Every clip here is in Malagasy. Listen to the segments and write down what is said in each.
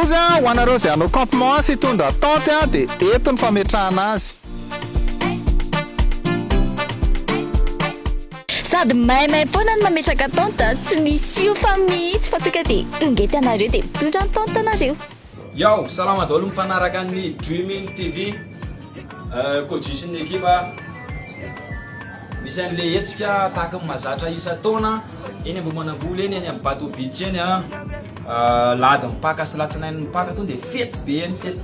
ozy ho anareo zay anao campement sy tondra tante dia eto ny fametrahana azy. Sady maimay foana ny mametraka tante, tsy misy io fa mihitsy fa tonga dia tongety anareo dia mitondra ny tante anareo. Yo, salama daholo ny mpanaraka ny Dreaming TV. Coach sy ny ekipa. Misy an'le hetsika tahaka ny mahazatra isa-taona eny Ambohimanamboly eny amin'ny Bateau Beach eny lady mipaka sy latsinainy mipaka tonga dia fety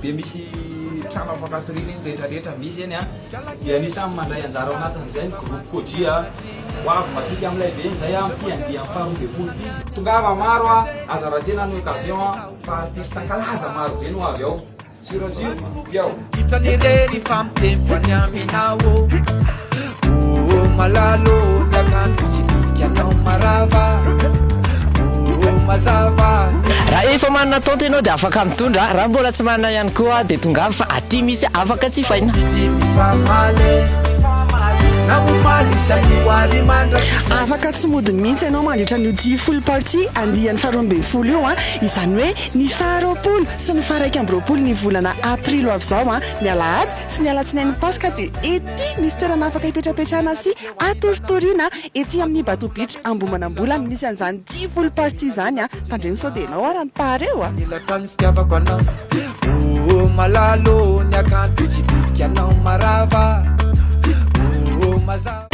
be misy trano afakatoriana eny rehetrarehetra misy eny dia anisany mandray anjara ao anatin'izay ny groupe Koji ho avy masika amin'ilay be eny zay mpiandia amin'ny faharoa ambin'ny folo. Tongava maro aza raha tena ny occasion fa artiste kalaza maro be no avy ao. Sur yo. Itanireri famtempo aminao. Malalo nakanto sidikanao marava. Mazava. Raha efa manana tante ianao dia afaka mitondra, raha mbola tsy manana ihany koa dia tongava fa aty misy afaka jifaina. Afaka tsy mody mihitsy ianao mandritra ny 10 full party andian'ny faharoa ambin'ny folo io izany hoe ny faharoapolo sy ny faha-raika amby roapolo ny volana aprilo avy izao ny alahady sy ny alatsinainy paska dia ety misy toerana afaka hipetrapetrahana sy atoritoriana ety amin'ny Bateau Beach Ambohimanamboly misy an'izany 10 full party izany tandremy sao dia ianao arany pareo Nilatany fitiavako anao. Malalo ny akanto sidikanao marava. Mazava